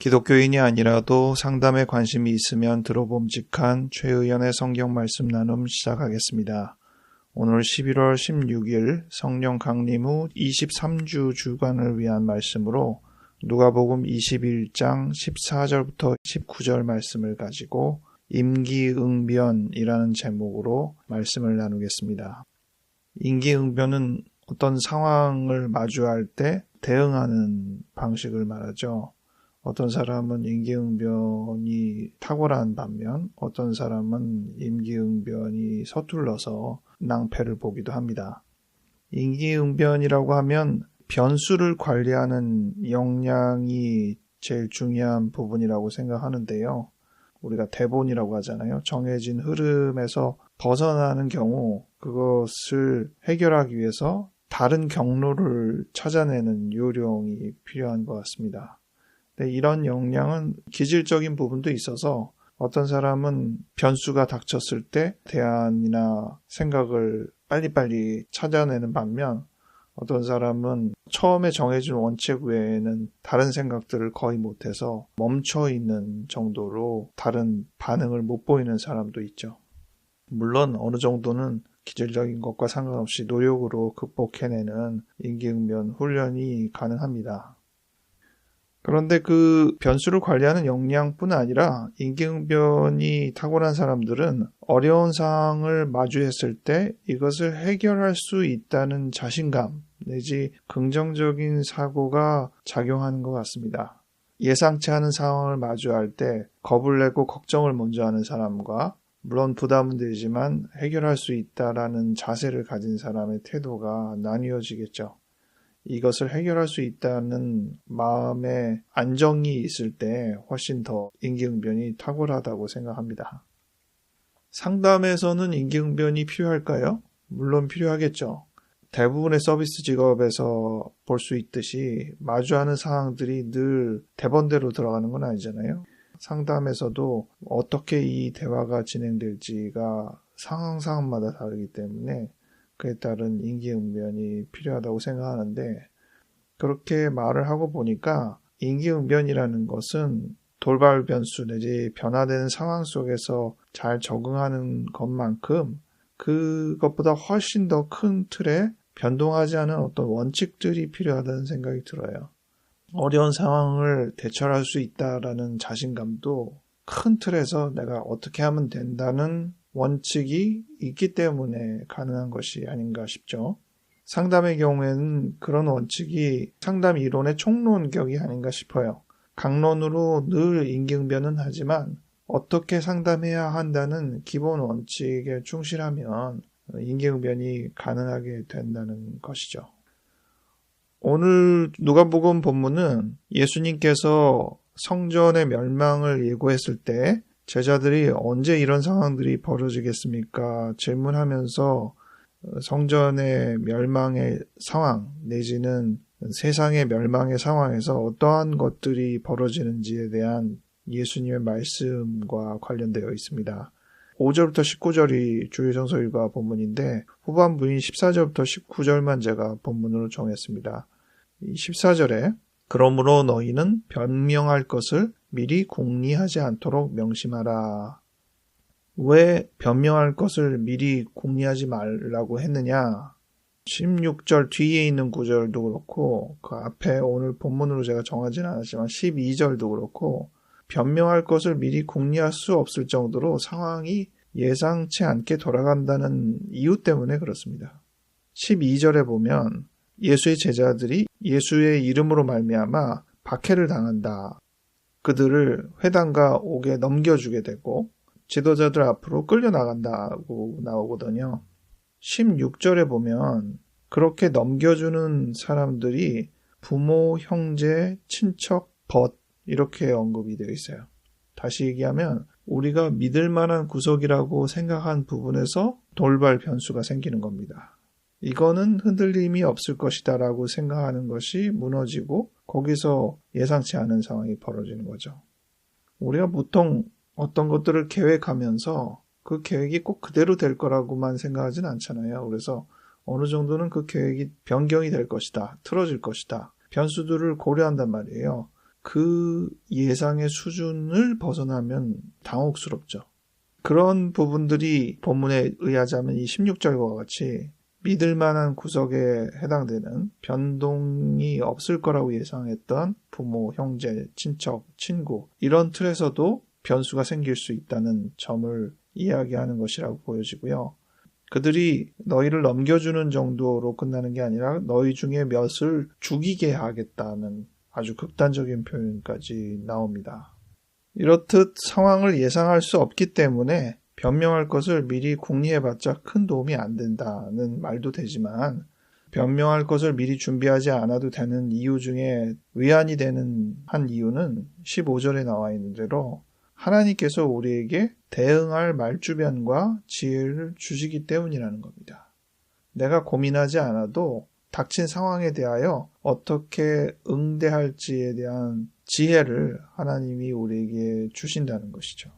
기독교인이 아니라도 상담에 관심이 있으면 들어봄직한 최의연의 성경 말씀 나눔 시작하겠습니다. 오늘 11월 16일 성령 강림 후 23주 주간을 위한 말씀으로 누가복음 21장 14절부터 19절 말씀을 가지고 임기응변이라는 제목으로 말씀을 나누겠습니다. 임기응변은 어떤 상황을 마주할 때 대응하는 방식을 말하죠. 어떤 사람은 임기응변이 탁월한 반면 어떤 사람은 임기응변이 서툴러서 낭패를 보기도 합니다. 임기응변이라고 하면 변수를 관리하는 역량이 제일 중요한 부분이라고 생각하는데요. 우리가 대본이라고 하잖아요. 정해진 흐름에서 벗어나는 경우 그것을 해결하기 위해서 다른 경로를 찾아내는 요령이 필요한 것 같습니다. 이런 역량은 기질적인 부분도 있어서 어떤 사람은 변수가 닥쳤을 때 대안이나 생각을 빨리빨리 찾아내는 반면 어떤 사람은 처음에 정해진 원칙 외에는 다른 생각들을 거의 못해서 멈춰있는 정도로 다른 반응을 못 보이는 사람도 있죠. 물론 어느 정도는 기질적인 것과 상관없이 노력으로 극복해내는 임기응변 훈련이 가능합니다. 그런데 그 변수를 관리하는 역량뿐 아니라 임기응변이 탁월한 사람들은 어려운 상황을 마주했을 때 이것을 해결할 수 있다는 자신감 내지 긍정적인 사고가 작용하는 것 같습니다. 예상치 않은 상황을 마주할 때 겁을 내고 걱정을 먼저 하는 사람과 물론 부담은 되지만 해결할 수 있다라는 자세를 가진 사람의 태도가 나뉘어지겠죠. 이것을 해결할 수 있다는 마음의 안정이 있을 때 훨씬 더 임기응변이 탁월하다고 생각합니다. 상담에서는 임기응변이 필요할까요? 물론 필요하겠죠. 대부분의 서비스 직업에서 볼 수 있듯이 마주하는 상황들이 늘 대본대로 들어가는 건 아니잖아요. 상담에서도 어떻게 이 대화가 진행될지가 상황마다 다르기 때문에 그에 따른 임기응변이 필요하다고 생각하는데 그렇게 말을 하고 보니까 임기응변이라는 것은 돌발 변수 내지 변화되는 상황 속에서 잘 적응하는 것만큼 그것보다 훨씬 더 큰 틀에 변동하지 않은 어떤 원칙들이 필요하다는 생각이 들어요. 어려운 상황을 대처할 수 있다라는 자신감도 큰 틀에서 내가 어떻게 하면 된다는 원칙이 있기 때문에 가능한 것이 아닌가 싶죠. 상담의 경우에는 그런 원칙이 상담 이론의 총론격이 아닌가 싶어요. 강론으로 늘 임기응변은 하지만 어떻게 상담해야 한다는 기본 원칙에 충실하면 임기응변이 가능하게 된다는 것이죠. 오늘 누가복음 본문은 예수님께서 성전의 멸망을 예고했을 때 제자들이 언제 이런 상황들이 벌어지겠습니까? 질문하면서 성전의 멸망의 상황 내지는 세상의 멸망의 상황에서 어떠한 것들이 벌어지는지에 대한 예수님의 말씀과 관련되어 있습니다. 5절부터 19절이 주일 성서일과 본문인데 후반부인 14절부터 19절만 제가 본문으로 정했습니다. 14절에 그러므로 너희는 변명할 것을 미리 궁리하지 않도록 명심하라. 왜 변명할 것을 미리 궁리하지 말라고 했느냐? 16절 뒤에 있는 구절도 그렇고 그 앞에 오늘 본문으로 제가 정하지는 않았지만 12절도 그렇고 변명할 것을 미리 궁리할 수 없을 정도로 상황이 예상치 않게 돌아간다는 이유 때문에 그렇습니다. 12절에 보면 예수의 제자들이 예수의 이름으로 말미암아 박해를 당한다. 그들을 회당과 옥에 넘겨주게 되고 지도자들 앞으로 끌려나간다고 나오거든요. 16절에 보면 그렇게 넘겨주는 사람들이 부모, 형제, 친척, 벗 이렇게 언급이 되어 있어요. 다시 얘기하면 우리가 믿을 만한 구석이라고 생각한 부분에서 돌발 변수가 생기는 겁니다. 이거는 흔들림이 없을 것이다 라고 생각하는 것이 무너지고 거기서 예상치 않은 상황이 벌어지는 거죠. 우리가 보통 어떤 것들을 계획하면서 그 계획이 꼭 그대로 될 거라고만 생각하진 않잖아요. 그래서 어느 정도는 그 계획이 변경이 될 것이다, 틀어질 것이다, 변수들을 고려한단 말이에요. 그 예상의 수준을 벗어나면 당혹스럽죠. 그런 부분들이 본문에 의하자면 이 16절과 같이 믿을 만한 구석에 해당되는 변동이 없을 거라고 예상했던 부모, 형제, 친척, 친구 이런 틀에서도 변수가 생길 수 있다는 점을 이야기하는 것이라고 보여지고요. 그들이 너희를 넘겨주는 정도로 끝나는 게 아니라 너희 중에 몇을 죽이게 하겠다는 아주 극단적인 표현까지 나옵니다. 이렇듯 상황을 예상할 수 없기 때문에 변명할 것을 미리 궁리해봤자 큰 도움이 안 된다는 말도 되지만 변명할 것을 미리 준비하지 않아도 되는 이유 중에 위안이 되는 한 이유는 15절에 나와 있는 대로 하나님께서 우리에게 대응할 말주변과 지혜를 주시기 때문이라는 겁니다. 내가 고민하지 않아도 닥친 상황에 대하여 어떻게 응대할지에 대한 지혜를 하나님이 우리에게 주신다는 것이죠.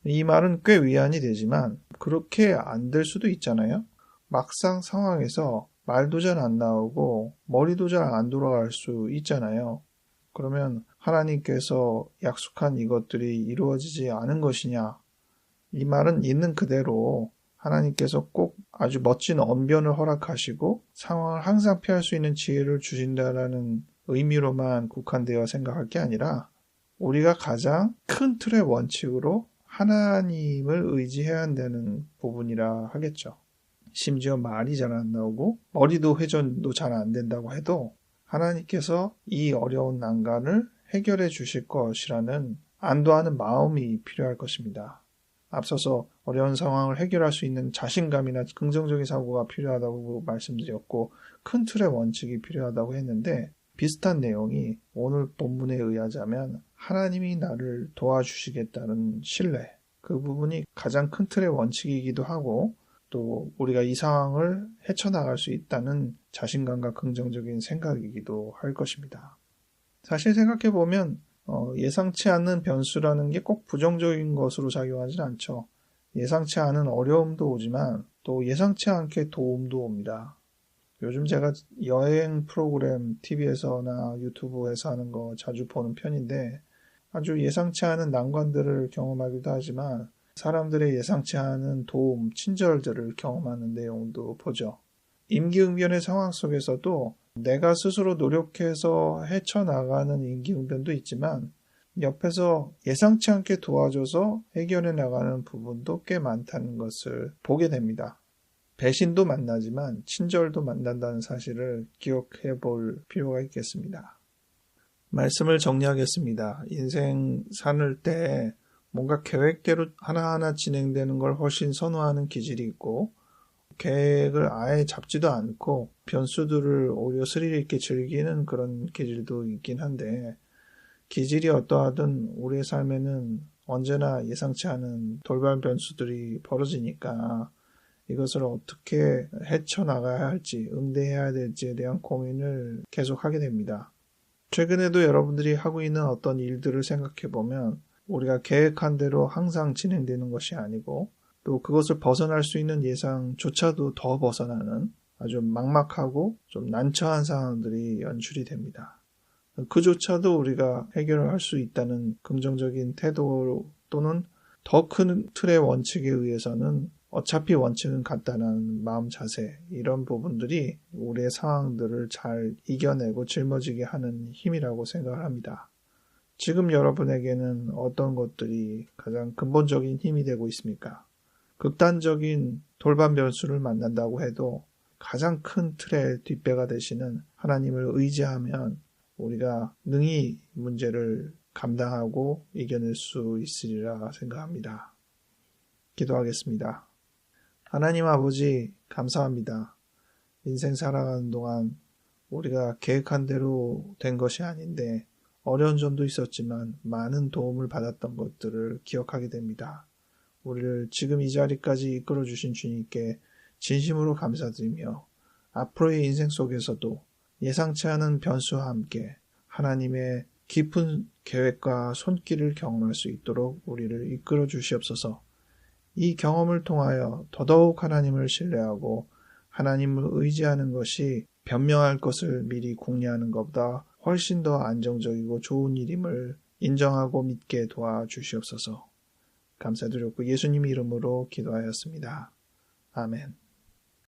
이 말은 꽤 위안이 되지만 그렇게 안 될 수도 있잖아요. 막상 상황에서 말도 잘 안 나오고 머리도 잘 안 돌아갈 수 있잖아요. 그러면 하나님께서 약속한 이것들이 이루어지지 않은 것이냐? 이 말은 있는 그대로 하나님께서 꼭 아주 멋진 언변을 허락하시고 상황을 항상 피할 수 있는 지혜를 주신다라는 의미로만 국한되어 생각할 게 아니라 우리가 가장 큰 틀의 원칙으로 하나님을 의지해야 한다는 부분이라 하겠죠. 심지어 말이 잘 안 나오고 머리도 회전도 잘 안 된다고 해도 하나님께서 이 어려운 난관을 해결해 주실 것이라는 안도하는 마음이 필요할 것입니다. 앞서서 어려운 상황을 해결할 수 있는 자신감이나 긍정적인 사고가 필요하다고 말씀드렸고 큰 틀의 원칙이 필요하다고 했는데 비슷한 내용이 오늘 본문에 의하자면 하나님이 나를 도와주시겠다는 신뢰, 그 부분이 가장 큰 틀의 원칙이기도 하고 또 우리가 이 상황을 헤쳐나갈 수 있다는 자신감과 긍정적인 생각이기도 할 것입니다. 사실 생각해보면 예상치 않는 변수라는 게 꼭 부정적인 것으로 작용하진 않죠. 예상치 않은 어려움도 오지만 또 예상치 않게 도움도 옵니다. 요즘 제가 여행 프로그램 TV에서나 유튜브에서 하는 거 자주 보는 편인데 아주 예상치 않은 난관들을 경험하기도 하지만 사람들의 예상치 않은 도움, 친절들을 경험하는 내용도 보죠. 임기응변의 상황 속에서도 내가 스스로 노력해서 헤쳐나가는 임기응변도 있지만 옆에서 예상치 않게 도와줘서 해결해 나가는 부분도 꽤 많다는 것을 보게 됩니다. 배신도 만나지만 친절도 만난다는 사실을 기억해 볼 필요가 있겠습니다. 말씀을 정리하겠습니다. 인생 사는 때 뭔가 계획대로 하나하나 진행되는 걸 훨씬 선호하는 기질이 있고 계획을 아예 잡지도 않고 변수들을 오히려 스릴 있게 즐기는 그런 기질도 있긴 한데 기질이 어떠하든 우리의 삶에는 언제나 예상치 않은 돌발 변수들이 벌어지니까 이것을 어떻게 헤쳐나가야 할지, 응대해야 될지에 대한 고민을 계속하게 됩니다. 최근에도 여러분들이 하고 있는 어떤 일들을 생각해보면 우리가 계획한 대로 항상 진행되는 것이 아니고 또 그것을 벗어날 수 있는 예상조차도 더 벗어나는 아주 막막하고 좀 난처한 상황들이 연출이 됩니다. 그조차도 우리가 해결할 수 있다는 긍정적인 태도 또는 더 큰 틀의 원칙에 의해서는 어차피 원칙은 같다는 마음 자세, 이런 부분들이 우리의 상황들을 잘 이겨내고 짊어지게 하는 힘이라고 생각을 합니다. 지금 여러분에게는 어떤 것들이 가장 근본적인 힘이 되고 있습니까? 극단적인 돌발 변수를 만난다고 해도 가장 큰 틀의 뒷배가 되시는 하나님을 의지하면 우리가 능히 문제를 감당하고 이겨낼 수 있으리라 생각합니다. 기도하겠습니다. 하나님 아버지 감사합니다. 인생 살아가는 동안 우리가 계획한 대로 된 것이 아닌데 어려운 점도 있었지만 많은 도움을 받았던 것들을 기억하게 됩니다. 우리를 지금 이 자리까지 이끌어주신 주님께 진심으로 감사드리며 앞으로의 인생 속에서도 예상치 않은 변수와 함께 하나님의 깊은 계획과 손길을 경험할 수 있도록 우리를 이끌어 주시옵소서. 이 경험을 통하여 더더욱 하나님을 신뢰하고 하나님을 의지하는 것이 변명할 것을 미리 궁리하는 것보다 훨씬 더 안정적이고 좋은 일임을 인정하고 믿게 도와주시옵소서. 감사드렸고 예수님 이름으로 기도하였습니다. 아멘.